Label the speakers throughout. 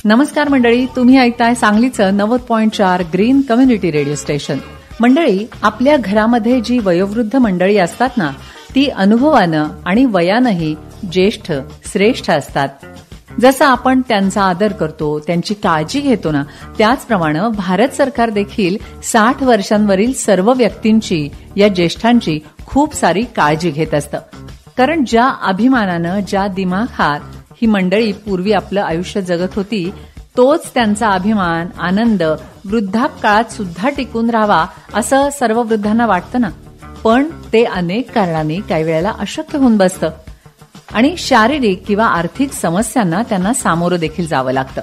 Speaker 1: नमस्कार मंडळी, तुम्ही ऐकताय सांगलीचं 90.4 ग्रीन कम्युनिटी रेडिओ स्टेशन. मंडळी, आपल्या घरामध्ये जी वयोवृद्ध मंडळी असतात ना, ती अनुभवानं आणि वयानंही ज्येष्ठ श्रेष्ठ असतात. जसं आपण त्यांचा आदर करतो, त्यांची काळजी घेतो ना, त्याचप्रमाणे भारत सरकार देखील 60 वर्षांवरील सर्व व्यक्तींची, या ज्येष्ठांची खूप सारी काळजी घेत असतं. कारण ज्या अभिमानानं, ज्या दिमाखात ही मंडळी पूर्वी आपलं आयुष्य जगत होती, तोच त्यांचा अभिमान, आनंद वृद्धापकाळात सुद्धा टिकून राहावा असं सर्व वृद्धांना वाटतं ना. पण ते अनेक कारणांनी काही वेळेला अशक्य होऊन बसतं आणि शारीरिक किंवा आर्थिक समस्यांना त्यांना सामोरं देखील जावं लागतं.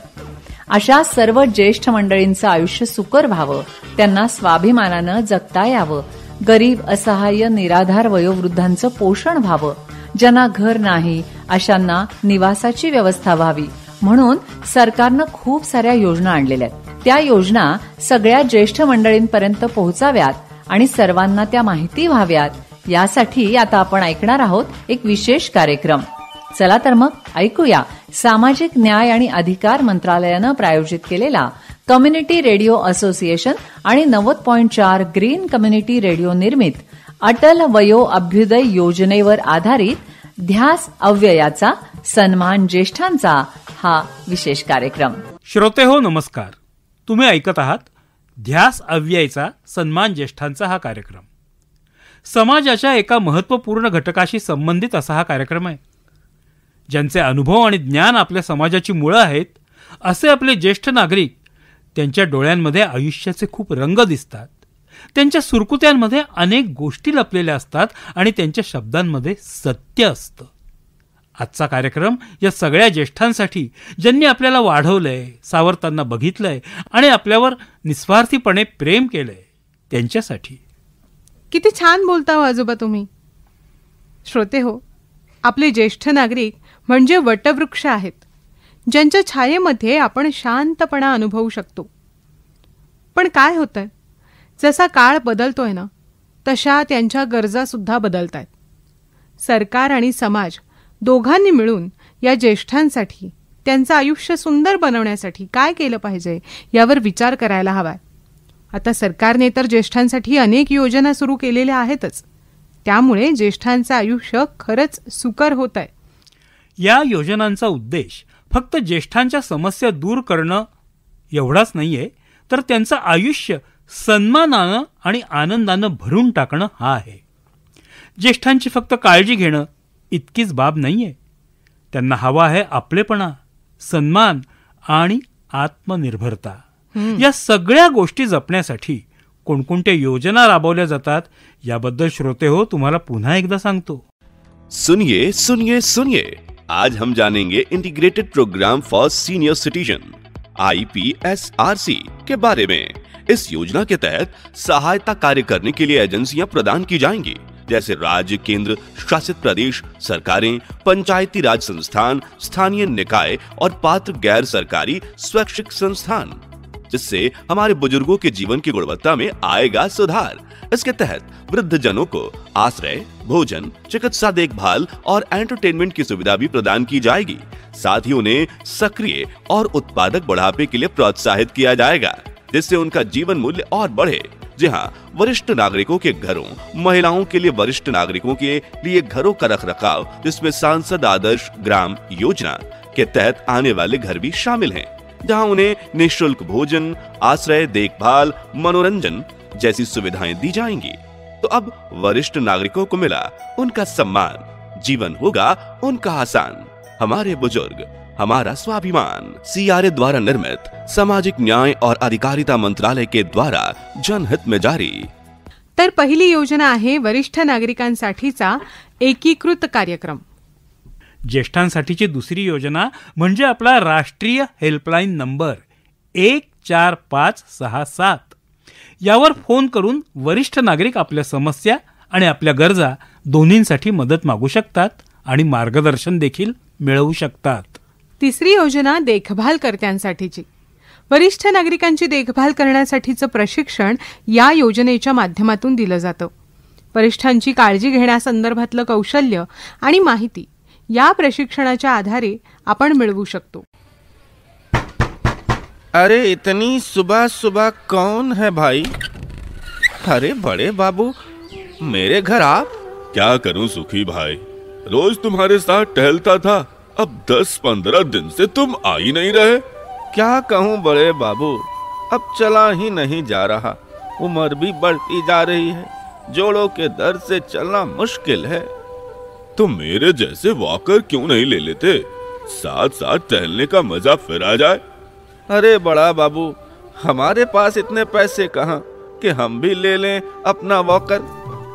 Speaker 1: अशा सर्व ज्येष्ठ मंडळींचं आयुष्य सुकर व्हावं, त्यांना स्वाभिमानानं जगता यावं, गरीब, असहाय्य, निराधार वयोवृद्धांचं पोषण व्हावं, ज्यांना घर नाही अशांना निवासाची व्यवस्था व्हावी, म्हणून सरकारनं खूप साऱ्या योजना आणलेल्या आहेत. त्या योजना सगळ्या ज्येष्ठ मंडळींपर्यंत पोहोचाव्यात आणि सर्वांना त्या माहिती व्हाव्यात, यासाठी आता आपण ऐकणार आहोत एक विशेष कार्यक्रम. चला तर मग ऐकूया सामाजिक न्याय आणि अधिकार मंत्रालयानं प्रायोजित केलेला कम्युनिटी रेडिओ असोसिएशन आणि 90.4 ग्रीन कम्युनिटी रेडिओ निर्मित अटल वयो अभ्युदय योजनेवर आधारित ध्यास अव्ययाचा सन्मान ज्येष्ठांचा हा विशेष कार्यक्रम.
Speaker 2: श्रोते हो, नमस्कार. तुम्ही ऐकत आहात ध्यास अव्ययाचा सन्मान ज्येष्ठांचा हा कार्यक्रम. समाजाच्या एका महत्त्वपूर्ण घटकाशी संबंधित असा हा कार्यक्रम आहे. ज्यांचे अनुभव आणि ज्ञान आपल्या समाजाची मुळं आहेत, असे आपले ज्येष्ठ नागरिक, त्यांच्या डोळ्यांमध्ये आयुष्याचे खूप रंग दिसतात. त्यांच्या सुरकुत्यांमध्ये अनेक गोष्टी लपलेल्या असतात आणि त्यांच्या शब्दांमध्ये सत्य असतं. आजचा कार्यक्रम या सगळ्या ज्येष्ठांसाठी, ज्यांनी आपल्याला वाढवलंय, सावरताना बघितलंय आणि आपल्यावर निस्वार्थीपणे प्रेम केलंय, त्यांच्यासाठी.
Speaker 3: किती छान बोलता हो आजोबा तुम्ही. श्रोते हो, आपले ज्येष्ठ नागरिक म्हणजे वटवृक्ष आहेत, ज्यांच्या छायेमध्ये आपण शांतपणा अनुभवू शकतो. पण काय होतंय, जसा काळ बदलतोय ना, तशा त्यांच्या गरजा सुद्धा बदलत आहेत. सरकार आणि समाज दोघांनी मिळून या ज्येष्ठांसाठी, त्यांचं आयुष्य सुंदर बनवण्यासाठी काय केलं पाहिजे यावर विचार करायला हवाय. आता सरकारने तर ज्येष्ठांसाठी अनेक योजना सुरू केलेल्या आहेतच, त्यामुळे ज्येष्ठांचं आयुष्य खरंच सुकर होत आहे.
Speaker 2: या योजनांचा उद्देश फक्त ज्येष्ठांच्या समस्या दूर करणं एवढाच नाहीये, तर त्यांचं आयुष्य सन्मानानं आणि आनंदानं भरून टाकणं हा आहे. ज्येष्ठांची फक्त काळजी घेणं इतकीच बाब नाहीये. त्यांना हवा आहे आपलेपणा, सन्मान आणि आत्मनिर्भरता. या सगळ्या गोष्टी जपण्यासाठी कोणकोणत्या योजना राबवल्या जातात याबद्दल श्रोते हो तुम्हाला पुन्हा एकदा सांगतो.
Speaker 4: सुनिए सुनिए सुनिए, आज हम जानेंगे integrated programme for senior citizen IPSRC के बारे में. इस योजना के तहत सहायता कार्य करने के लिए एजेंसियां प्रदान की जाएंगी, जैसे राज्य, केंद्र शासित प्रदेश सरकारें, पंचायती राज संस्थान, स्थानीय निकाय और पात्र गैर सरकारी स्वैच्छिक संस्थान, जिससे हमारे बुजुर्गों के जीवन की गुणवत्ता में आएगा सुधार. इसके तहत वृद्ध जनों को आश्रय, भोजन, चिकित्सा देखभाल और एंटरटेनमेंट की सुविधा भी प्रदान की जाएगी. साथ ही उन्हें सक्रिय और उत्पादक बुढ़ापे के लिए प्रोत्साहित किया जाएगा, जिससे उनका जीवन मूल्य और बढ़े. जी हाँ, वरिष्ठ नागरिकों के घरों, महिलाओं के लिए वरिष्ठ नागरिकों के लिए घरों का रखरखाव, जिसमें सांसद आदर्श ग्राम योजना के तहत आने वाले घर भी शामिल हैं, जहां उन्हें निःशुल्क भोजन, आश्रय, देखभाल, मनोरंजन जैसी सुविधाएं दी जाएंगी. तो अब वरिष्ठ नागरिकों को मिला उनका सम्मान, जीवन होगा उनका आसान. हमारे बुजुर्ग, हमारा स्वाभिमान. CRA द्वारा निर्मित सामाजिक न्याय और अधिकारिता मंत्रालय के द्वारा जनहित में जारी.
Speaker 3: तर पहिली योजना आहे वरिष्ठ नागरिकांसाठीचा एकीकृत कार्यक्रम.
Speaker 2: ज्येष्ठांसाठीची दुसरी योजना म्हणजे आपला राष्ट्रीय हेल्पलाईन नंबर 14567. यावर फोन करून वरिष्ठ नागरिक आपल्या समस्या आणि आपल्या गरजा दोन्हींसाठी मदत मागू शकतात आणि मार्गदर्शन देखील मिळवू शकतात.
Speaker 3: तिसरी योजना देखभालकर्त्यांसाठीची. वरिष्ठ नागरिकांची देखभाल करण्यासाठीचं प्रशिक्षण या योजनेच्या माध्यमातून दिलं जातं. वरिष्ठांची काळजी घेण्यासंदर्भातलं कौशल्य आणि माहिती या प्रशिक्षणाच्या आधारे आपण मिळवू शकतो.
Speaker 5: अरे इतनी सुबह सुबह कौन है भाई? अरे बड़े बाबू, मेरे घर आप?
Speaker 4: क्या करूं सुखी भाई, रोज तुम्हारे साथ टहलता था, अब 10-15 दिन से तुम आ ही नहीं रहे.
Speaker 5: क्या कहूँ बड़े बाबू, अब चला ही नहीं जा रहा. उम्र भी बढ़ती जा रही है, जोड़ों के दर्द से चलना मुश्किल है.
Speaker 4: तो मेरे जैसे वॉकर क्यों नहीं ले लेते? साथ साथ टहलने का मजा फिर आ जाए.
Speaker 5: अरे बड़ा बाबू, हमारे पास इतने पैसे कहाँ कि हम भी ले लें अपना वॉकर.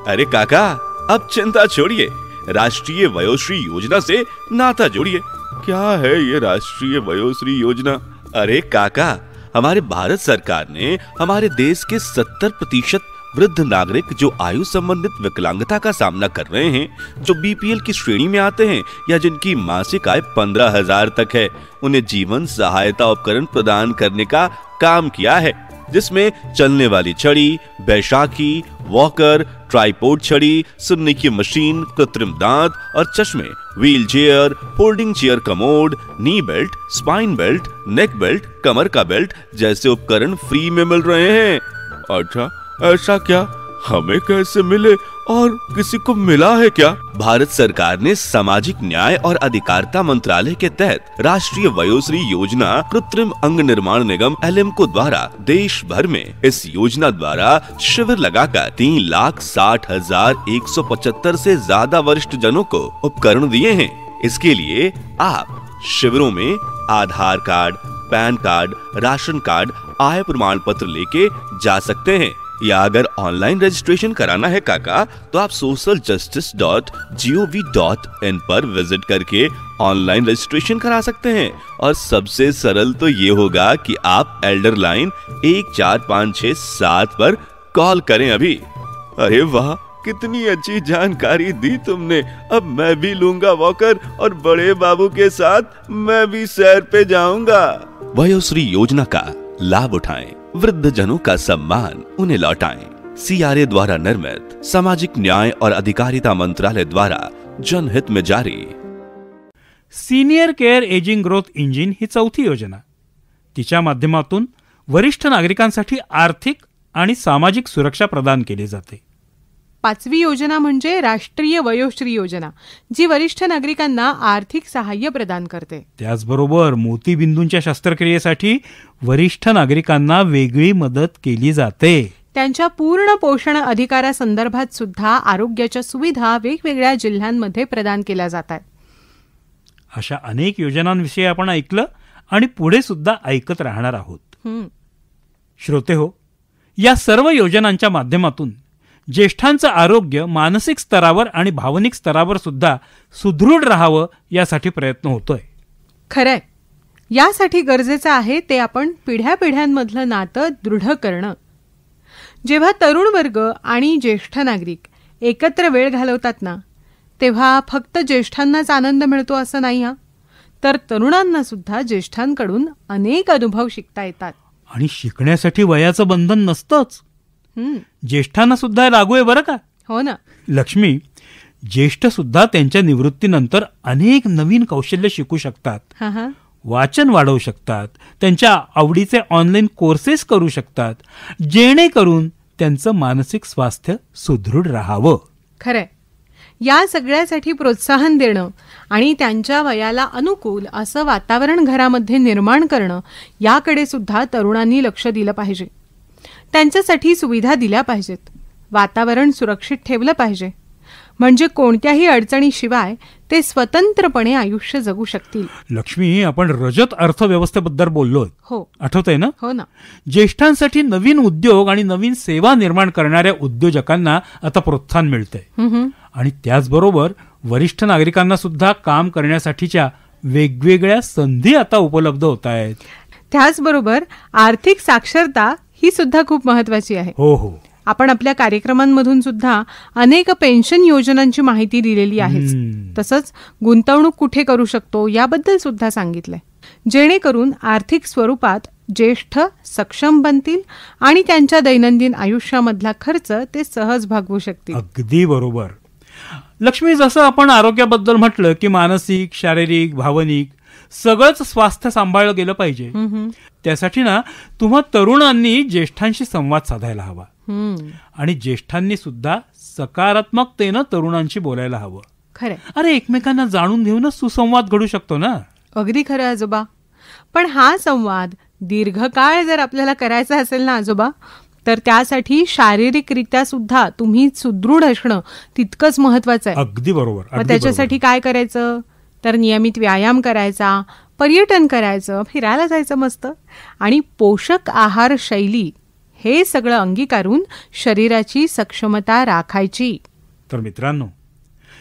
Speaker 4: अरे काका, अब चिंता छोड़िए, राष्ट्रीय वयोश्री योजना से नाता जोड़िए.
Speaker 5: क्या है ये राष्ट्रीय वयोश्री योजना?
Speaker 4: अरे काका, हमारे भारत सरकार ने हमारे देश के 70% वृद्ध नागरिक जो आयु संबंधित विकलांगता का सामना कर रहे हैं, जो बीपीएल की श्रेणी में आते हैं या जिनकी मासिक आय 15,000 तक है, उन्हें जीवन सहायता उपकरण प्रदान करने का काम किया है, जिसमें चलने वाली छड़ी, बैसाखी, वॉकर, ट्राइपॉड छड़ी, सुनने की मशीन, कृत्रिम दांत और चश्मे, wheel chair, folding chair commode, knee belt, spine belt, neck belt, कमर का बेल्ट जैसे उपकरण फ्री में मिल रहे हैं.
Speaker 5: अच्छा, ऐसा क्या? हमें कैसे मिले और किसी को मिला है क्या?
Speaker 4: भारत सरकार ने सामाजिक न्याय और अधिकारिता मंत्रालय के तहत राष्ट्रीय वयोश्री योजना कृत्रिम अंग निर्माण निगम एलिम्को द्वारा देश भर में इस योजना द्वारा शिविर लगाकर 3,60,175 से ज्यादा वरिष्ठ जनों को उपकरण दिए हैं. इसके लिए आप शिविरों में आधार कार्ड, पैन कार्ड, राशन कार्ड, आय प्रमाण पत्र लेके जा सकते हैं. या अगर ऑनलाइन रजिस्ट्रेशन कराना है काका, तो आप socialjustice.gov.in पर विजिट करके ऑनलाइन रजिस्ट्रेशन करा सकते हैं. और सबसे सरल तो ये होगा कि आप एल्डर लाइन 14567 पर कॉल करें अभी.
Speaker 5: अरे वाह, कितनी अच्छी जानकारी दी तुमने. अब मैं भी लूंगा वॉकर और बड़े बाबू के साथ मैं भी सैर पे जाऊंगा.
Speaker 4: वयोश्री योजना का लाभ उठाएं, वृद्ध जनों का सम्मान उन्हें लौटाएं. सीआरए द्वारा निर्मित, सामाजिक न्याय और अधिकारिता मंत्रालय द्वारा जनहित में जारी.
Speaker 2: Senior care ageing growth engine ही चौथी योजना. तिच्या माध्यमातून वरिष्ठ नागरिकांसाठी आर्थिक आणि सामाजिक सुरक्षा प्रदान केली जाते.
Speaker 3: पाचवी योजना म्हणजे राष्ट्रीय वयोश्री योजना, जी वरिष्ठ नागरिकांना आर्थिक सहाय्य प्रदान करते.
Speaker 2: त्याचबरोबर मोतीबिंदूंच्या शस्त्रक्रियेसाठी वरिष्ठ नागरिकांना वेगळी मदत केली जाते.
Speaker 3: त्यांच्या पूर्ण पोषण अधिकारासंदर्भात सुद्धा आरोग्याच्या सुविधा वेगवेगळ्या जिल्ह्यांमध्ये प्रदान केल्या जातात.
Speaker 2: अशा अनेक योजनांविषयी आपण ऐकलं आणि पुढे सुद्धा ऐकत राहणार आहोत. श्रोते हो, या सर्व योजनांच्या माध्यमातून ज्येष्ठांचं आरोग्य मानसिक स्तरावर आणि भावनिक स्तरावर सुद्धा सुदृढ राहावं यासाठी प्रयत्न होतोय.
Speaker 3: खरंय, यासाठी गरजेचं आहे ते आपण पिढ्यापिढ्यांमधलं नातं दृढ करणं. जेव्हा तरुण वर्ग आणि ज्येष्ठ नागरिक एकत्र वेळ घालवतात ना, तेव्हा फक्त ज्येष्ठांनाच आनंद मिळतो असं नाही, तर तरुणांना सुद्धा ज्येष्ठांकडून अनेक अनुभव शिकता येतात.
Speaker 2: आणि शिकण्यासाठी वयाचं बंधन नसतंच, ज्येष्ठांना सुद्धा लागू आहे बरं का.
Speaker 3: हो ना
Speaker 2: लक्ष्मी, ज्येष्ठ सुद्धा त्यांच्या निवृत्तीनंतर अनेक नवीन कौशल्य शिकू शकतात, वाचन वाढवू शकतात, त्यांच्या आवडीचे ऑनलाईन कोर्सेस करू शकतात, जेणेकरून त्यांचं मानसिक स्वास्थ्य सुदृढ राहावं.
Speaker 3: खरंय, या सगळ्यासाठी प्रोत्साहन देणं आणि त्यांच्या वयाला अनुकूल असं वातावरण घरामध्ये निर्माण करणं, याकडे सुद्धा तरुणांनी लक्ष दिलं पाहिजे. त्यांच्यासाठी सुविधा दिल्या पाहिजेत, वातावरण सुरक्षित ठेवलं पाहिजे, म्हणजे कोणत्याही अडचणीशिवाय ते स्वतंत्रपणे आयुष्य जगू शकतील.
Speaker 2: लक्ष्मी, आपण रजत अर्थव्यवस्थेबद्दल बोललोय,
Speaker 3: हो
Speaker 2: आठवतंय ना?
Speaker 3: हो ना.
Speaker 2: ज्येष्ठांसाठी नवीन उद्योग आणि नवीन सेवा निर्माण करणाऱ्या उद्योजकांना आता प्रोत्साहन मिळतंय. आणि त्याचबरोबर वरिष्ठ नागरिकांना सुद्धा काम करण्यासाठीच्या वेगवेगळ्या संधी आता उपलब्ध होत आहेत.
Speaker 3: त्याचबरोबर आर्थिक साक्षरता ही सुद्धा खूप महत्वाची आहे.
Speaker 2: हो हो,
Speaker 3: आपण आपल्या कार्यक्रमांमधून सुद्धा अनेक पेन्शन योजनांची माहिती दिलेली आहे. तसंच गुंतवणूक कुठे करू शकतो याबद्दल सुद्धा सांगितलंय, जेणेकरून आर्थिक स्वरूपात ज्येष्ठ सक्षम बनतील आणि त्यांच्या दैनंदिन आयुष्यामधला खर्च ते सहज भागवू शकतील.
Speaker 2: अगदी बरोबर. लक्ष्मी, जसं आपण आरोग्याबद्दल म्हटलं की मानसिक, शारीरिक, भावनिक सगळंच स्वास्थ्य सांभाळलं गेलं पाहिजे. त्यासाठी ना तुम्हा तरुणांनी ज्येष्ठांशी संवाद साधायला हवा आणि ज्येष्ठांनी सुद्धा सकारात्मकतेनं तरुणांशी बोलायला हवं.
Speaker 3: खरं.
Speaker 2: अरे, एकमेकांना जाणून घेऊनच सुसंवाद घडू शकतो ना.
Speaker 3: अगदी खरं आजोबा. पण हा संवाद दीर्घकाळ जर आपल्याला करायचा असेल ना आजोबा, तर त्यासाठी शारीरिकरित्या सुद्धा तुम्ही सुदृढ असणं तितकंच महत्वाचं आहे.
Speaker 2: अगदी बरोबर.
Speaker 3: मग त्याच्यासाठी काय करायचं, तर नियमित व्यायाम करायचा, पर्यटन करायचं, फिरायला जायचं मस्त, आणि पोषक आहार शैली हे सगळं अंगीकारून शरीराची सक्षमता राखायची.
Speaker 2: तर मित्रांनो,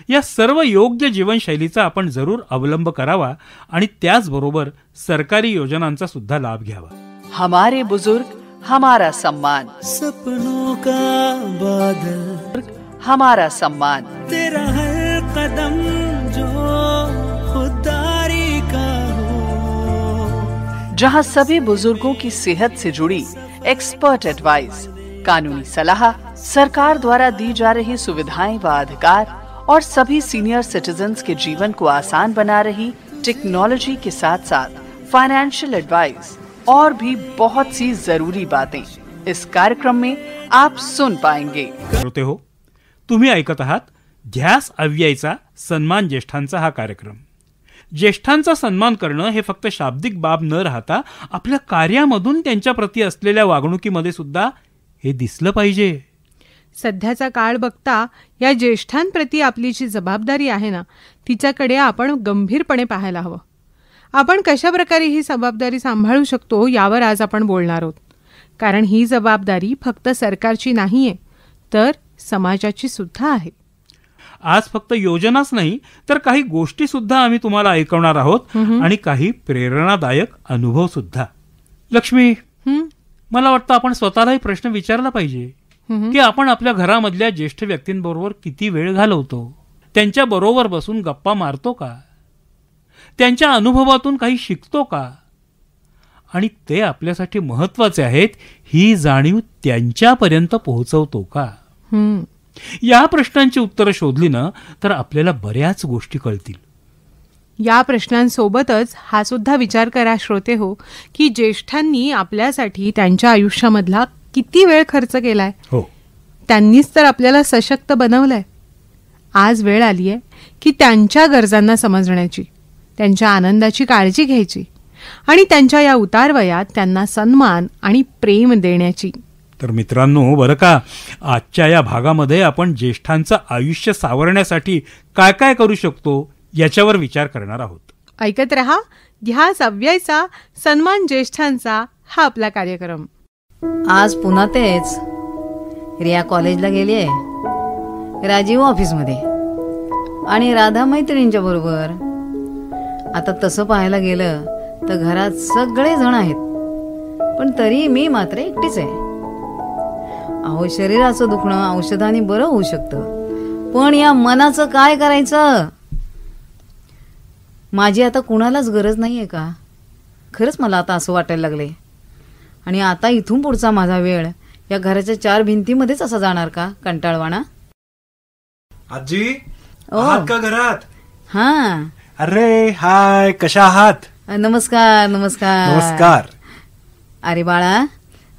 Speaker 2: या सर्व योग्य जीवनशैलीचा आपण जरूर अवलंब करावा आणि त्याचबरोबर सरकारी योजनांचा सुद्धा लाभ घ्यावा.
Speaker 1: हमारे बुजुर्ग हमारा सम्मान,
Speaker 6: सपनों का बादल
Speaker 1: हमारा सम्मान.
Speaker 6: तेरा हर कदम जो खुदारी का हो.
Speaker 1: जहां सभी बुजुर्गों की सेहत से जुड़ी एक्सपर्ट एडवाइस, कानूनी सलाह, सरकार द्वारा दी जा रही सुविधाएं व अधिकार और सभी सीनियर सिटीजन्स के जीवन को आसान बना रही टेक्नोलॉजी के साथ साथ फाइनेंशियल एडवाइस और भी बहुत सी जरूरी बातें इस कार्यक्रम में आप सुन पाएंगे.
Speaker 2: श्रोते हो, तुम्ही ऐकत आहात ध्यास अव्ययचा सन्मान ज्येष्ठांचा हा कार्यक्रम. ज्येष्ठांचा सन्मान करणं हे फक्त शाब्दिक बाब न राहता आपल्या कार्यामधून त्यांच्या प्रती असलेल्या वागणुकीमध्ये सुद्धा हे दिसलं पाहिजे.
Speaker 3: सध्याचा काळ बघता या ज्येष्ठांप्रती आपली जी जबाबदारी आहे ना, तिच्याकडे आपण गंभीरपणे पाहायला हवं. आपण कशा प्रकारे ही जबाबदारी सांभाळू शकतो यावर आज आपण बोलणार आहोत. कारण ही जबाबदारी फक्त सरकारची नाहीये, तर समाजाची सुद्धा आहे.
Speaker 2: आज फक्त योजनाच नाही, तर काही गोष्टी सुद्धा आम्ही तुम्हाला ऐकवणार आहोत आणि काही प्रेरणादायक अनुभव सुद्धा. लक्ष्मी, मला वाटतं आपण स्वतःलाही प्रश्न विचारला पाहिजे की आपण आपल्या घरामधल्या ज्येष्ठ व्यक्तींबरोबर किती वेळ घालवतो. त्यांच्या बरोबर बसून गप्पा मारतो का? त्यांच्या अनुभवातून काही शिकतो का? आणि ते आपल्यासाठी महत्वाचे आहेत ही जाणीव त्यांच्यापर्यंत पोहोचवतो का? या प्रश्नांची उत्तरं शोधली ना, तर आपल्याला बऱ्याच गोष्टी कळतील.
Speaker 3: या प्रश्नांसोबतच हा सुद्धा विचार करा श्रोते हो, की ज्येष्ठांनी आपल्यासाठी त्यांच्या आयुष्यामधला किती वेळ खर्च केलाय.
Speaker 2: हो,
Speaker 3: त्यांनीच तर आपल्याला सशक्त बनवलंय. आज वेळ आली आहे की त्यांच्या गरजांना समजण्याची, त्यांच्या आनंदाची काळजी घ्यायची आणि त्यांच्या या उतारवयात त्यांना सन्मान आणि प्रेम देण्याची.
Speaker 2: तर मित्रांनो, बरं का, आजच्या या भागामध्ये आपण ज्येष्ठांचं आयुष्य सावरण्यासाठी काय काय करू शकतो याच्यावर विचार करणार आहोत.
Speaker 3: ऐकत रहा ध्यास अव्ययचा सन्मान ज्येष्ठांचा हा आपला कार्यक्रम.
Speaker 7: आज पुन्हा तेच. रिया कॉलेजला गेली आहे, राजीव ऑफिसमध्ये आणि राधा मैत्रिणींच्या बरोबर. आता तसं पाहायला गेलं तर घरात सगळे जण आहेत, पण तरी मी मात्र एकटीच आहे. अहो, शरीराचं दुखणं औषधाने बरं होऊ शकतं, पण या मनाचं काय करायचं? माझी आता कुणालाच गरज नाहीये का? खरंच मला आता असं वाटायला लागले. आणि आता इथून पुढचा माझा वेळ या घराच्या 4 भिंतीमध्येच असा जाणार का, कंटाळवाणा?
Speaker 8: आजी, आहात का घरात?
Speaker 3: हा.
Speaker 8: अरे हाय, कशा आहात?
Speaker 3: नमस्कार. नमस्कार.
Speaker 8: नमस्कार.
Speaker 3: अरे बाळा,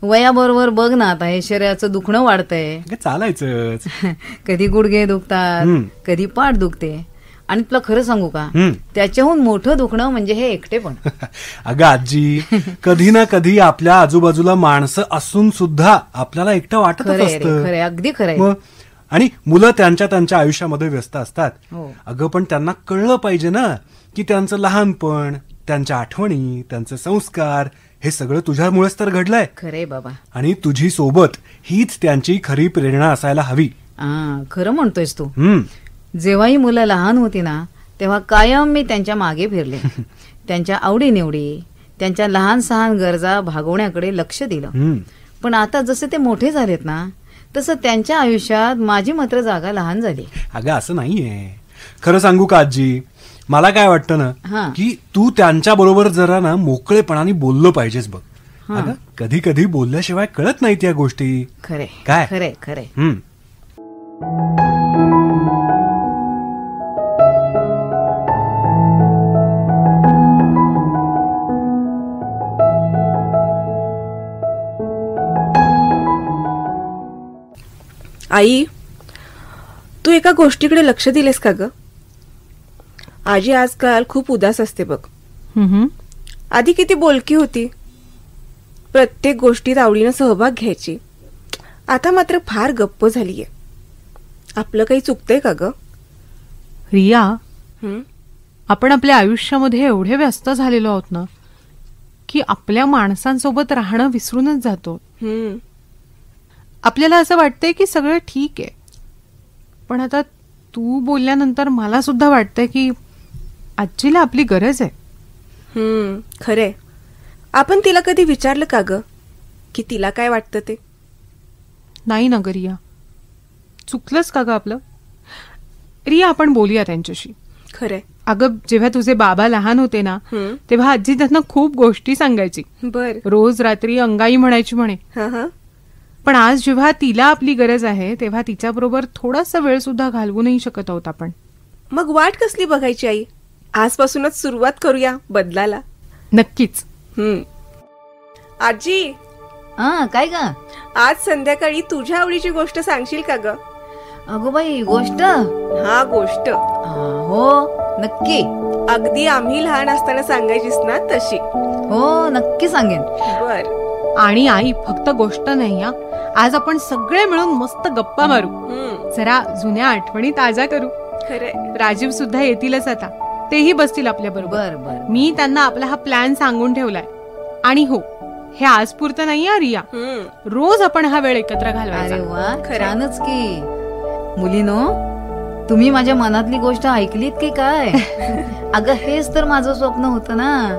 Speaker 3: वयाबरोबर बघ ना, आता हे शरीराचं दुखणं वाढतंय.
Speaker 8: चालायचंच.
Speaker 3: कधी गुडघे दुखतात, कधी पाठ दुखते, आणि तुला खरं सांगू का, त्याच्याहून मोठं दुखणं म्हणजे हे एकटेपण.
Speaker 8: अगं आजी, कधी ना कधी आपल्या आजूबाजूला माणसं असून सुद्धा आपल्याला एकटं वाटत असतं.
Speaker 3: खरंय, अगदी खरंय.
Speaker 8: आणि मुलं त्यांच्या आयुष्यामध्ये व्यस्त असतात.
Speaker 3: अगं,
Speaker 8: पण त्यांना कळलं पाहिजे ना की त्यांचं लहानपण, त्यांच्या आठवणी, त्यांचे संस्कार हे सगळं तुझ्यामुळेच तर घडलंय.
Speaker 3: खरे बाबा.
Speaker 8: आणि तुझी सोबत हीच त्यांची खरी प्रेरणा असायला हवी.
Speaker 3: खरं म्हणतोयस तू. जेव्हाही मुलं लहान होती ना, तेव्हा कायम मी त्यांच्या मागे फिरले. त्यांच्या आवडीनिवडी, त्यांच्या लहान सहान गरजा भागवण्याकडे लक्ष दिलं. पण आता जसे ते मोठे झालेत ना, तसं त्यांच्या आयुष्यात माझी मात्र जागा लहान झाली.
Speaker 8: अगं असं नाहीये. खरं सांगू का आजी, मला काय वाटतं ना की तू त्यांच्या बरोबर जरा ना मोकळेपणाने बोललं पाहिजेस बघ. अगं कधी कधी बोलल्याशिवाय कळत नाहीत या गोष्टी.
Speaker 3: खरे
Speaker 8: काय?
Speaker 3: खरे खरे.
Speaker 9: आई, तू एका गोष्टीकडे लक्ष दिलेस का ग? आजी आजकाल खूप उदास असते बघ. आधी किती बोलकी होती, प्रत्येक गोष्टीत आवडीनं सहभाग घ्यायची. आता मात्र फार गप्प झालीये. आपलं काही चुकतंय का ग?
Speaker 3: रिया, आपण आपल्या आयुष्यामध्ये एवढे व्यस्त झालेलो आहोत ना की आपल्या माणसांसोबत राहणं विसरूनच जातो. आपल्याला असं वाटतंय की सगळं ठीक आहे, पण आता तू बोलल्यानंतर मला सुद्धा वाटतंय की आजीला आपली गरज आहे.
Speaker 9: खरे. आपण तिला कधी विचारलं का ग की तिला काय वाटतं ते?
Speaker 3: नाही ना ग रिया, चुकलंच का ग आपलं? रिया, आपण बोलूया त्यांच्याशी.
Speaker 9: खरंय.
Speaker 3: अगं, जेव्हा तुझे बाबा लहान होते ना तेव्हा आजी त्यांना खूप गोष्टी सांगायची.
Speaker 9: बर.
Speaker 3: रोज रात्री अंगाई म्हणायची म्हणे. पण आज जेव्हा तिला आपली गरज आहे तेव्हा तिच्याबरोबर थोडासा वेळ सुद्धा घालवू नाही शकत आहोत आपण.
Speaker 9: मग वाट कसली बघायची आई? आजपासूनच सुरुवात करूया बदलाला.
Speaker 3: नक्कीच.
Speaker 9: आजी,
Speaker 7: काय ग?
Speaker 9: आज संध्याकाळी तुझ्या आवडीची गोष्ट सांगशील का ग?
Speaker 7: अगो बाई, गोष्ट?
Speaker 9: हा, गोष्ट.
Speaker 7: हो, नक्की.
Speaker 9: अगदी आम्ही लहान असताना सांगायचीस ना तशी.
Speaker 7: हो, नक्की सांगेन.
Speaker 9: बर.
Speaker 3: आणि आई, फक्त गोष्ट नाही हा, आज आपण सगळे मिळून मस्त गप्पा मारू, जरा जुन्या आठवणी ताजा करू.
Speaker 9: खरे.
Speaker 3: राजीव सुद्धा येतीलच आता, तेही बसतील आपल्या बरोबर. मी त्यांना आपला हा प्लॅन सांगून ठेवलाय. आणि हो, हे आज पुरतं नाही हा रिया, रोज आपण हा वेळ एकत्र घालवायचा.
Speaker 7: अरे वा, छानच की. मुलीनो, तुम्ही माझ्या मनातली गोष्ट ऐकलीत की काय? अगं, हेच तर माझं स्वप्न होतं ना,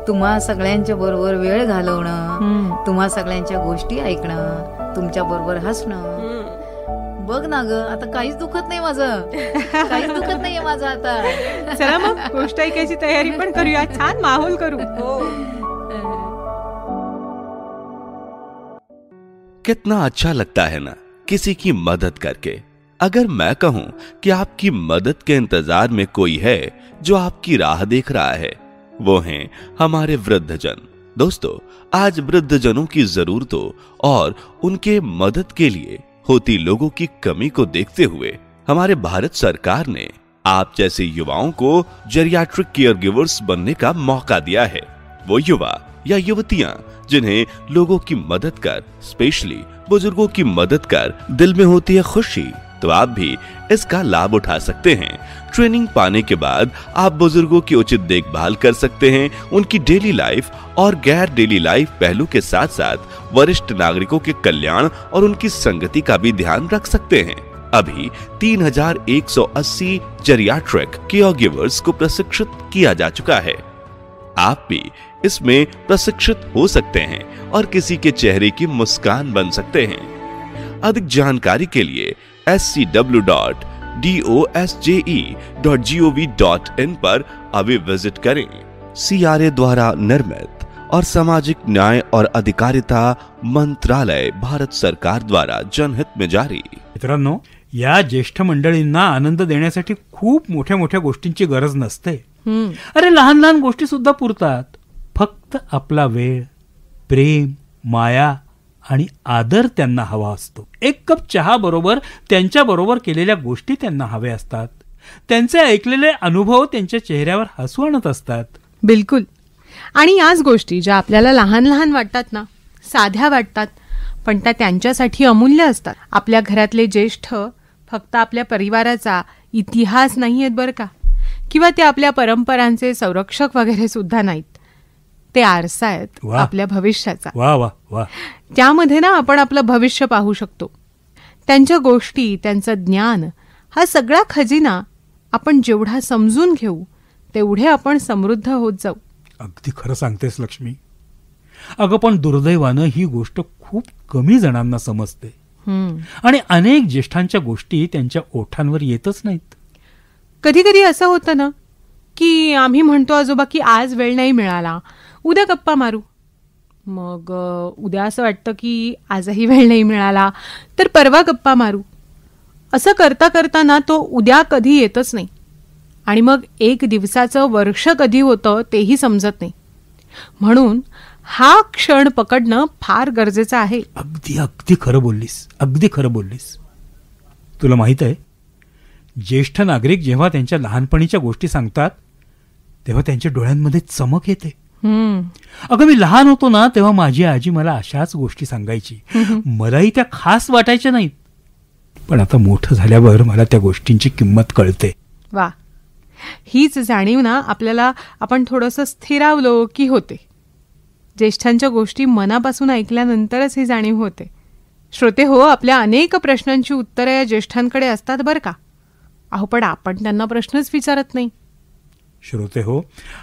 Speaker 7: तुम्हा सगळ्यांच्या बरोबर वेळ घालवणं, तुम्हा सगळ्यांच्या गोष्टी ऐकणं, तुमच्या बरोबर हसणं. बघ ना ग, आता काहीच दुखत नाही माझं, काहीच दुखत नाहीये माझं आता.
Speaker 3: चला मग गोष्ट ऐकायची तयारी पण करूया, छान माहोल करू.
Speaker 4: कितना अच्छा लगता है ना किसी की मदद करके. अगर मैं कहूं कि आपकी मदद के इंतजार में कोई है जो आपकी राह देख रहा है, वो हैं हमारे वृद्धजन. दोस्तों, आज वृद्धजनों की जरूरतों और उनके मदद के लिए होती लोगों की कमी को देखते हुए हमारे भारत सरकार ने आप जैसे युवाओं को जेरियाट्रिक केयर गिवर्स बनने का मौका दिया है. वो युवा या युवतियां जिन्हें लोगों की मदद कर, स्पेशली बुजुर्गों की मदद कर दिल में होती है खुशी, तो आप भी इसका लाभ उठा सकते हैं. ट्रेनिंग पाने के बाद आप बुजुर्गों की उचित देखभाल कर सकते हैं. उनकी डेली लाइफ और गैर डेली लाइफ पहलू के साथ साथ वरिष्ठ नागरिकों के कल्याण और उनकी संगति का भी ध्यान रख सकते हैं. अभी 3180 जेरियाट्रिक केयर गिवर्स को प्रशिक्षित किया जा चुका है. आप भी इसमें प्रशिक्षित हो सकते हैं और किसी के चेहरे की मुस्कान बन सकते हैं. अधिक जानकारी के लिए scw.dosje.gov.in पर अभी विजिट करें. CRA द्वारा निर्मित और सामाजिक न्याय और अधिकारिता मंत्रालय, भारत सरकार द्वारा जनहित में जारी.
Speaker 2: मित्रांनो, या ज्येष्ठ मंडळींना आनंद देण्यासाठी खूप मोठ्या मोठ्या गोष्टींची गरज नसते. अरे, लहान लहान गोष्टी सुद्धा पुरतात. फक्त आपला वेळ, प्रेम, माया आणि आदर त्यांना हवा असतो. एक कप चहा बरोबर त्यांच्या बरोबर केलेल्या गोष्टी त्यांना हव्या असतात. त्यांचे ऐकलेले अनुभव त्यांच्या चेहऱ्यावर हसू आणत असतात.
Speaker 3: बिलकुल. आणि याच गोष्टी ज्या आपल्याला लहान लहान वाटतात ना, साध्या वाटतात, पण त्या त्यांच्यासाठी अमूल्य असतात. आपल्या घरातले ज्येष्ठ फक्त आपल्या परिवाराचा इतिहास नाही आहेत बरं का, किंवा ते आपल्या परंपरांचे संरक्षक वगैरे सुद्धा नाहीत. ते आरसा आहेत आपल्या भविष्याचा.
Speaker 2: वा वा वा.
Speaker 3: त्यामध्ये ना आपण आपलं भविष्य पाहू शकतो. त्यांच्या गोष्टी, त्यांचं ज्ञान, हा सगळा खजिना आपण जेवढा समजून घेऊ तेवढे आपण समृद्ध होत जाऊ.
Speaker 2: अगदी खरं सांगतेस लक्ष्मी. अगं, पण दुर्दैवानं ही गोष्ट खूप कमी जणांना समजते आणि अनेक ज्येष्ठांच्या गोष्टी त्यांच्या ओठांवर येतच नाहीत.
Speaker 3: कधी कधी असं होतं ना की आम्ही म्हणतो आजोबा की आज वेळ नाही मिळाला, उद्या गप्पा मारू. मग उद्या असं वाटतं की आजही वेळ नाही मिळाला तर परवा गप्पा मारू. असं करता करताना तो उद्या कधी येतच नाही आणि मग एक दिवसाचं वर्ष कधी होतं तेही समजत नाही. म्हणून हा क्षण पकडणं फार गरजेचं आहे.
Speaker 2: अगदी अगदी खरं बोललीस, अगदी खरं बोललीस. तुला माहीत आहे, ज्येष्ठ नागरिक जेव्हा त्यांच्या लहानपणीच्या गोष्टी सांगतात तेव्हा त्यांच्या डोळ्यांमध्ये चमक येते. अगं, मी लहान होतो ना तेव्हा माझी आजी मला अशाच गोष्टी सांगायची. मलाही त्या खास वाटायच्या नाहीत, पण आता मोठं झाल्यावर मला त्या गोष्टींची किंमत कळते.
Speaker 3: वा, हीच जाणीव ना आपल्याला आपण थोडंसं स्थिरावलो की होते. ज्येष्ठांच्या गोष्टी मनापासून ऐकल्यानंतरच ही जाणीव होते. श्रोते हो, आपल्या अनेक प्रश्नांची उत्तरं या ज्येष्ठांकडे असतात बरं का. अहो, पण आपण त्यांना प्रश्नच विचारत नाही.
Speaker 2: श्रोते हो,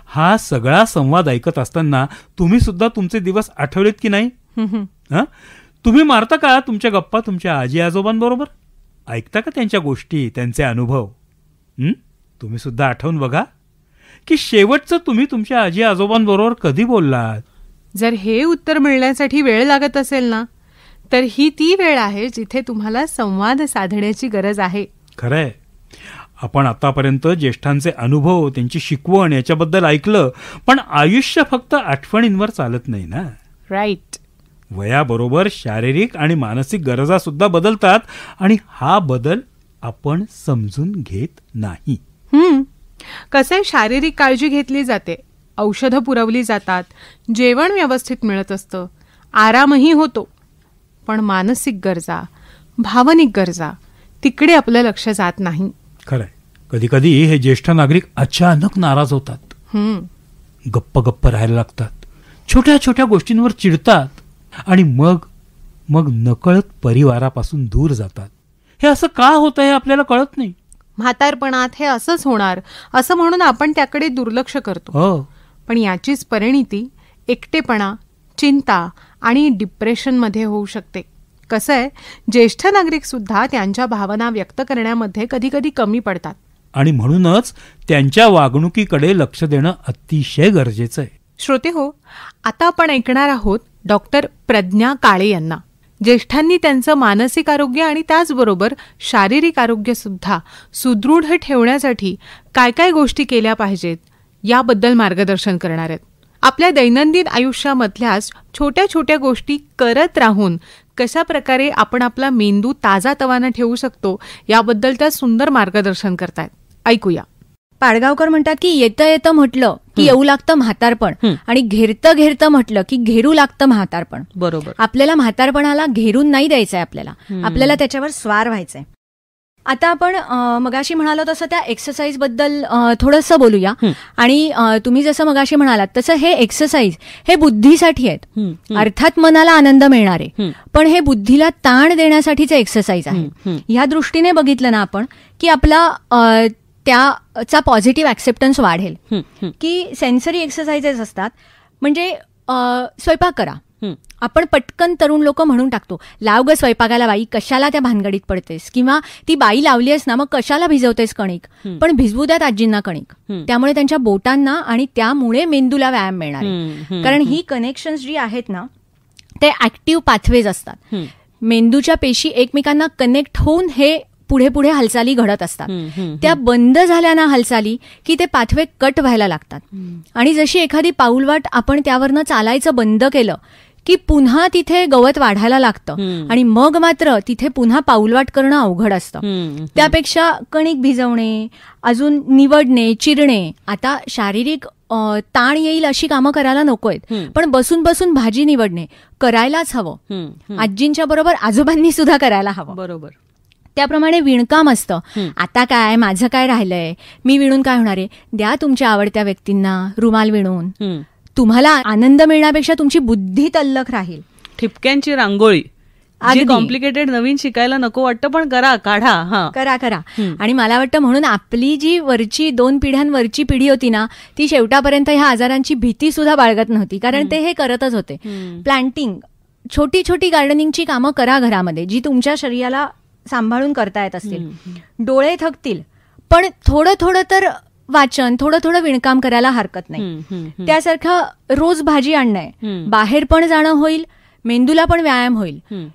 Speaker 2: हा सगळा संवाद ऐकत असताना तुम्ही सुद्धा तुमचे दिवस आठवलेत की नाही? तुम्ही मारता का तुमच्या गप्पा तुमच्या आजी आजोबांबरोबर? ऐकता का त्यांच्या गोष्टी, त्यांचे अनुभव? तुम्ही सुद्धा आठवून बघा की शेवटचं तुम्ही तुमच्या आजी आजोबांबरोबर कधी बोललात.
Speaker 3: जर हे उत्तर मिळण्यासाठी वेळ लागत असेल ना, तर ही ती वेळ आहे जिथे तुम्हाला संवाद साधण्याची गरज आहे.
Speaker 2: खरंय, आपण आतापर्यंत ज्येष्ठांचे अनुभव, त्यांची शिकवण याच्याबद्दल ऐकलं, पण आयुष्य फक्त आठवणींवर चालत नाही ना.
Speaker 3: राईट.
Speaker 2: वयाबरोबर शारीरिक आणि मानसिक गरजा सुद्धा बदलतात आणि हा बदल आपण समजून घेत नाही.
Speaker 3: कसं शारीरिक काळजी घेतली जाते, औषधं पुरवली जातात, जेवण व्यवस्थित मिळत असतं, आरामही होतो, पण मानसिक गरजा, भावनिक गरजा तिकडे आपलं लक्ष जात नाही.
Speaker 2: खरंय, कधी कधी हे ज्येष्ठ नागरिक अचानक नाराज होतात, गप्प गप्प राहायला लागतात, छोट्या छोट्या गोष्टींवर चिडतात आणि मग नकळत परिवारापासून दूर जातात. हे असं का होतं हे आपल्याला कळत नाही.
Speaker 3: म्हातारपणात हे असंच होणार असं म्हणून आपण त्याकडे दुर्लक्ष करतो. पण याचीच परिणिती एकटेपणा, चिंता आणि डिप्रेशनमध्ये होऊ शकते. कसं आहे, ज्येष्ठ नागरिक सुद्धा त्यांच्या भावना व्यक्त करण्यामध्ये कधी कधी कमी पडतात
Speaker 2: आणि म्हणूनच त्यांच्या वागणुकीकडे लक्ष देणं अतिशय गरजेचं आहे.
Speaker 3: श्रोते हो, आता आपण ऐकणार आहोत डॉक्टर प्रज्ञा काळे यांना. ज्येष्ठांनी त्यांचं मानसिक आरोग्य आणि त्याचबरोबर शारीरिक आरोग्य सुद्धा सुदृढ ठेवण्यासाठी काय काय गोष्टी केल्या पाहिजेत याबद्दल मार्गदर्शन करणार आहेत. आपल्या दैनंदिन आयुष्यामधल्याच छोट्या छोट्या गोष्टी करत राहून कशा प्रकारे आपण आपला मेंदू ताजातवाना ठेवू शकतो याबद्दल त्या सुंदर मार्गदर्शन करतायत. ऐकूया.
Speaker 10: पाडगावकर म्हणतात की येतं येतं म्हटलं की येऊ लागतं म्हातारपण आणि घेरतं घेरतं म्हटलं की घेरू लागतं म्हातारपण.
Speaker 7: बरोबर.
Speaker 10: आपल्याला म्हातारपणाला घेरून नाही द्यायचंय, आपल्याला त्याच्यावर स्वार व्हायचंय. आता आपण मगाशी म्हणालो तसं त्या एक्सरसाइज बद्दल थोडंसं बोलूया. आणि तुम्ही जसं मगाशी म्हणालात तसं हे एक्सरसाइज हे बुद्धीसाठी आहेत. अर्थात मनाला आनंद मिळणार आहे, पण हे बुद्धीला ताण देण्यासाठीचे एक्सरसाइज आहे. ह्या दृष्टीने बघितलं ना आपण की आपला त्याचा पॉझिटिव्ह ऍक्सेप्टन्स वाढेल. की सेन्सरी एक्सरसाइजेस असतात, म्हणजे स्वयंपाक करा. आपण पटकन तरुण लोक म्हणून टाकतो, लाव ग स्वयंपाकाला बाई, कशाला त्या भानगडीत पडतेस, किंवा ती बाई लावली आहेस ना मग कशाला भिजवतेस कणिक. पण भिजवू द्यात आजींना कणिक, त्यामुळे त्यांच्या बोटांना आणि त्यामुळे मेंदूला व्यायाम मिळणार आहे. कारण ही कनेक्शन्स जी आहेत ना ते ऍक्टिव्ह पाथवेज असतात. मेंदूच्या पेशी एकमेकांना कनेक्ट होऊन हे पुढे पुढे हालचाली घडत असतात. त्या बंद झाल्या ना हालचाली की ते पाथवे कट व्हायला लागतात. आणि जशी एखादी पाऊलवाट आपण त्यावरनं चालायचं बंद केलं की पुन्हा तिथे गवत वाढायला लागतं आणि मग मात्र तिथे पुन्हा पाऊलवाट करणं अवघड असतं. त्यापेक्षा कणिक भिजवणे, अजून निवडणे, चिरणे, आता शारीरिक ताण येईल अशी कामं करायला नकोयत, पण बसून बसून भाजी निवडणे करायलाच हवं. आजींच्या बरोबर आजोबांनी सुद्धा करायला हवं.
Speaker 7: बरोबर.
Speaker 10: त्याप्रमाणे विणकाम असतं. आता काय माझं काय राहिलंय, मी विणून काय होणार आहे, द्या तुमच्या आवडत्या व्यक्तींना रुमाल विणून. तुम्हाला आनंद मिळण्यापेक्षा तुमची बुद्धी तल्लख राहील.
Speaker 7: ठिपक्यांची रांगोळी कॉम्प्लिकेटेड नवीन शिकायला नको वाटतं, पण करा, काढा,
Speaker 10: करा. आणि मला वाटतं म्हणून आपली जी वरची 2 पिढ्यांवरची पिढी होती ना ती शेवटापर्यंत ह्या आजारांची भीती सुद्धा बाळगत नव्हती, कारण ते हे करतच होते. प्लांटिंग, छोटी छोटी गार्डनिंगची कामं करा घरामध्ये, जी तुमच्या शरीराला सांभाळून करता येत असतील. डोळे थकतील पण थोडं थोडं तर वाचन, थोडं थोडं विणकाम करायला हरकत नाही. त्यासारखं रोज भाजी आणणं, बाहेर पण जाणं होईल, मेंदूला पण व्यायाम होईल.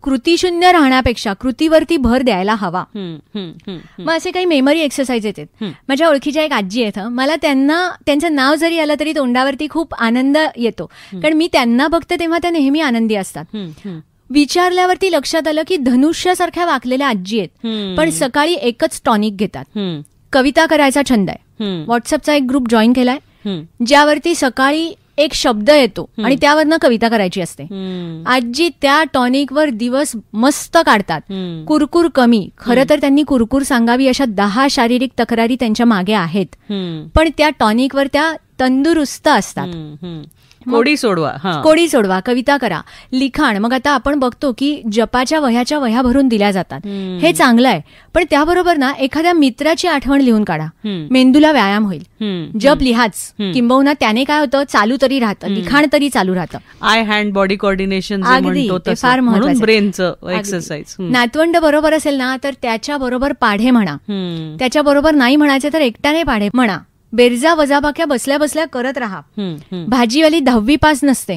Speaker 10: कृतीशून्य राहण्यापेक्षा कृतीवरती भर द्यायला हवा. मग असे काही मेमरी एक्सरसाइज आहेत. माझ्या ओळखीच्या एक आजी आहेत, मला त्यांचं नाव जरी आलं तरी तोंडावरती खूप आनंद येतो, कारण मी त्यांना बघते तेव्हा त्या नेहमी आनंदी असतात. विचारल्यावरती लक्षात आलं की धनुष्यासारख्या वाकलेल्या आजी आहेत, पण सकाळी एकच टॉनिक घेतात. कविता करायचा छंद आहे, व्हॉट्सअपचा एक ग्रुप जॉईन केलाय ज्यावरती सकाळी एक शब्द येतो आणि त्यावरनं कविता करायची असते. आजी त्या टॉनिकवर दिवस मस्त काढतात. कुरकुर कमी, खरं तर त्यांनी कुरकुर सांगावी अशा 10 शारीरिक तक्रारी त्यांच्या मागे आहेत, पण त्या टॉनिकवर त्या तंदुरुस्त असतात.
Speaker 11: कोडी
Speaker 10: सोडवा, कविता करा, लिखाण. मग आता आपण बघतो की जपाच्या वह्या भरून दिल्या जातात, हे चांगलं आहे, पण त्याबरोबर ना एखाद्या मित्राची आठवण लिहून काढा, मेंदूला व्यायाम होईल. जप लिहाच, किंबहुना त्याने काय होतं, चालू तरी राहतं, लिखाण तरी चालू राहतं.
Speaker 11: आय हँड बॉडी कोऑर्डिनेशन
Speaker 10: फार महत्त्वाचं,
Speaker 11: ब्रेनचं एक्सरसाइज.
Speaker 10: नातवंड बरोबर असेल ना तर त्याच्या बरोबर पाढे म्हणा, त्याच्या बरोबर नाही म्हणायचे तर एकट्याने पाढे म्हणा. बेरजा वजाबाक्या बसल्या बसल्या करत राहा. भाजीवाली 10वी पास नसते,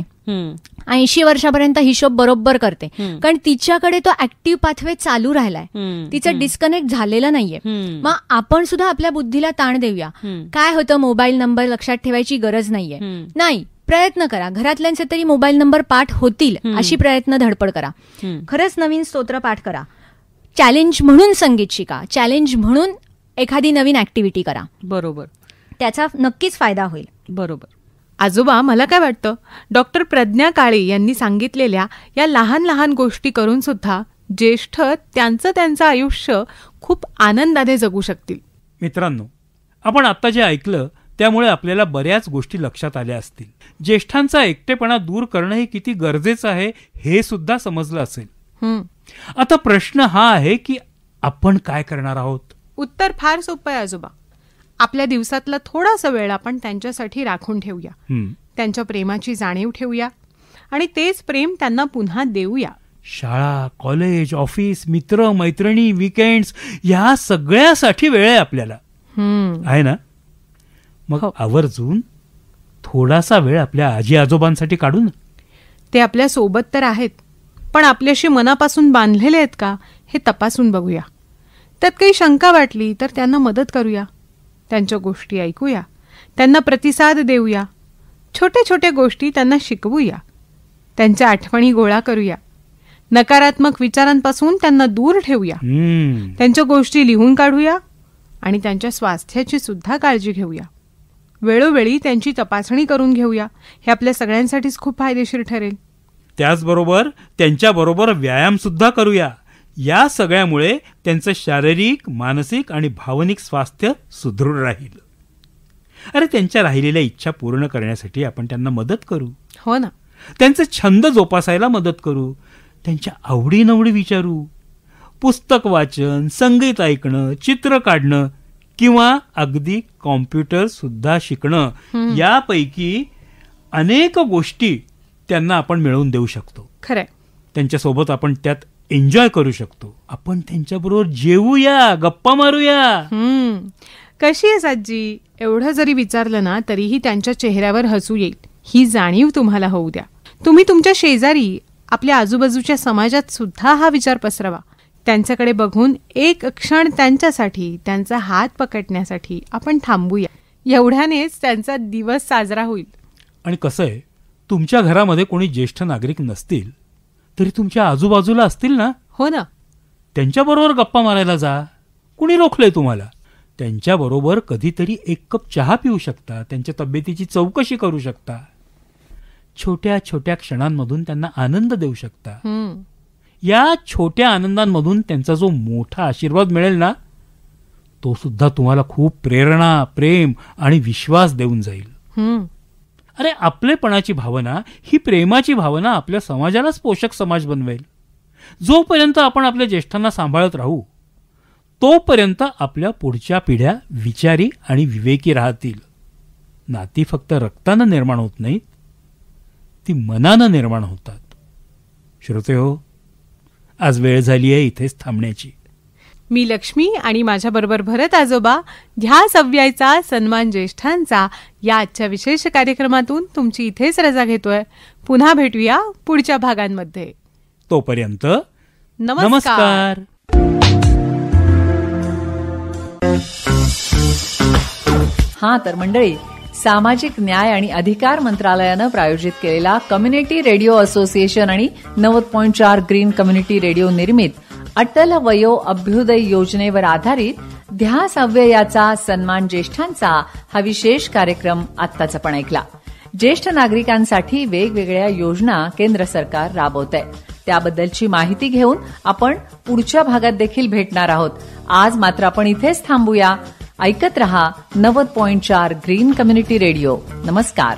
Speaker 10: 80 वर्षापर्यंत हिशोब बरोबर करते, कारण तिच्याकडे तो ऍक्टिव्ह पाथवे चालू राहिलाय, तिचं डिस्कनेक्ट झालेलं नाहीये. मग आपण सुद्धा आपल्या बुद्धीला ताण देऊया. काय होतं, मोबाईल नंबर लक्षात ठेवायची गरज नाहीये. नाही, प्रयत्न करा, घरातल्यांचे तरी मोबाईल नंबर पाठ होतील अशी प्रयत्न धडपड करा. खरंच नवीन स्तोत्र पाठ करा. चॅलेंज म्हणून संगीत शिका, चॅलेंज म्हणून एखादी नवीन ऍक्टिव्हिटी करा.
Speaker 11: बरोबर,
Speaker 10: त्याचा नक्कीच फायदा होईल.
Speaker 11: बरोबर.
Speaker 3: आजोबा, मला काय वाटतं, डॉक्टर प्रज्ञा काळे यांनी सांगितलेल्या या लहान लहान गोष्टी करून सुद्धा ज्येष्ठ त्यांचं आयुष्य खूप आनंदाने जगू शकतील.
Speaker 2: मित्रांनो, आपण आता जे ऐकलं त्यामुळे आपल्याला बऱ्याच गोष्टी लक्षात आल्या असतील. ज्येष्ठांचा एकटेपणा दूर करणं हे किती गरजेचं आहे हे सुद्धा समजलं असेल. आता प्रश्न हा आहे की आपण काय करणार आहोत.
Speaker 3: उत्तर फार सोपं आहे आजोबा. आपल्या दिवसातला थोडासा वेळ आपण त्यांच्यासाठी राखून ठेवूया, त्यांच्या प्रेमाची जाणीव ठेवूया आणि तेच प्रेम त्यांना पुन्हा देऊया.
Speaker 2: शाळा, कॉलेज, ऑफिस, मित्र मैत्रिणी, वीकेंड्स, या सगळ्यासाठी वेळ आहे आपल्याला, आहे ना. मग आवर्जून थोडासा वेळ आपल्या आजी आजोबांसाठी काढू ना.
Speaker 3: ते आपल्या सोबत तर आहेत, पण आपल्याशी मनापासून बांधलेले आहेत का हे तपासून बघूया. त्यात काही शंका वाटली तर त्यांना मदत करूया, त्यांच्या गोष्टी ऐकूया, त्यांना प्रतिसाद देऊया, छोट्या छोट्या गोष्टी त्यांना शिकवूया, त्यांच्या आठवणी गोळा करूया, नकारात्मक विचारांपासून त्यांना दूर ठेवूया, त्यांच्या गोष्टी लिहून काढूया आणि त्यांच्या स्वास्थ्याची सुद्धा काळजी घेऊया. वेळोवेळी त्यांची तपासणी करून घेऊया. हे आपल्या सगळ्यांसाठीच खूप फायदेशीर ठरेल.
Speaker 2: त्याचबरोबर त्यांच्याबरोबर व्यायाम सुद्धा करूया. या सगळ्यामुळे त्यांचं शारीरिक, मानसिक आणि भावनिक स्वास्थ्य सुदृढ राहील. अरे, त्यांच्या राहिलेल्या इच्छा पूर्ण करण्यासाठी आपण त्यांना मदत करू.
Speaker 3: हो ना.
Speaker 2: त्यांचे छंद जोपासायला मदत करू, त्यांच्या आवडीनवडी विचारू, पुस्तक वाचन, संगीत ऐकणं, चित्र काढणं किंवा अगदी कॉम्प्युटर सुद्धा शिकणं, यापैकी अनेक गोष्टी त्यांना आपण मिळवून देऊ शकतो.
Speaker 3: खरंय.
Speaker 2: त्यांच्यासोबत आपण त्यात एन्जॉय करू शकतो. आपण त्यांच्याबरोबर जेवूया, गप्पा मारूया.
Speaker 3: कशी आहेस आजी एवढं जरी विचारलं ना तरीही त्यांच्या चेहऱ्यावर हसू येईल, ही जाणीव तुम्हाला होऊ द्या. तुम्ही तुमच्या शेजारी, आपल्या आजूबाजूच्या समाजात सुद्धा हा विचार पसरवा. त्यांच्याकडे बघून एक क्षण त्यांच्यासाठी, त्यांचा हात पकडण्यासाठी आपण थांबूया. एवढ्यानेच त्यांचा दिवस साजरा होईल.
Speaker 2: आणि कसं आहे, तुमच्या घरामध्ये कोणी ज्येष्ठ नागरिक नसतील तरी तुमच्या आजूबाजूला असतील ना.
Speaker 3: हो ना.
Speaker 2: त्यांच्याबरोबर गप्पा मारायला जा. कुणी रोखलंय तुम्हाला? त्यांच्याबरोबर कधीतरी 1 कप चहा पिऊ शकता, त्यांच्या तब्येतीची चौकशी करू शकता, छोट्या छोट्या क्षणांमधून त्यांना आनंद देऊ शकता. या छोट्या आनंदांमधून त्यांचा जो मोठा आशीर्वाद मिळेल ना, तो सुद्धा तुम्हाला खूप प्रेरणा, प्रेम आणि विश्वास देऊन जाईल. अरे, आपलेपणाची भावना ही प्रेमाची भावना आपल्या समाजालाच पोषक समाज बनवेल. जोपर्यंत आपण आपल्या ज्येष्ठांना सांभाळत राहू तोपर्यंत आपल्या पुढच्या पिढ्या विचारी आणि विवेकी राहतील. नाती फक्त रक्तानं निर्माण होत नाहीत, ती मनानं निर्माण होतात. श्रोतेहो, आज वेळ झाली आहे इथेच थांबण्याची.
Speaker 3: मी लक्ष्मी आणि माझ्याबरोबर भरत आजोबा ध्यास अव्यायचा सन्मान ज्येष्ठांचा या आजच्या विशेष कार्यक्रमातून तुमची इथेच रजा घेतोय. पुन्हा भेटूया पुढच्या भागांमध्ये.
Speaker 2: तोपर्यंत
Speaker 3: नमस्कार.
Speaker 1: हा तर मंडळी, सामाजिक न्याय आणि अधिकार मंत्रालयानं प्रायोजित केलेला कम्युनिटी रेडिओ असोसिएशन आणि 90.4 ग्रीन कम्युनिटी रेडिओ निर्मित अटल वयो अभ्युदय योजनेवर आधारित ध्यास अव्ययाचा सन्मान ज्येष्ठांचा हा विशेष कार्यक्रम आत्ताच आपण ऐकला. ज्येष्ठ नागरिकांसाठी वेगवेगळ्या योजना केंद्र सरकार राबवतंय. त्याबद्दलची माहिती घेऊन आपण पुढच्या भागात देखील भेटणार आहोत. आज मात्र आपण इथेच थांबूया. ऐकत रहा 90.4 ग्रीन कम्युनिटी रेडिओ. नमस्कार.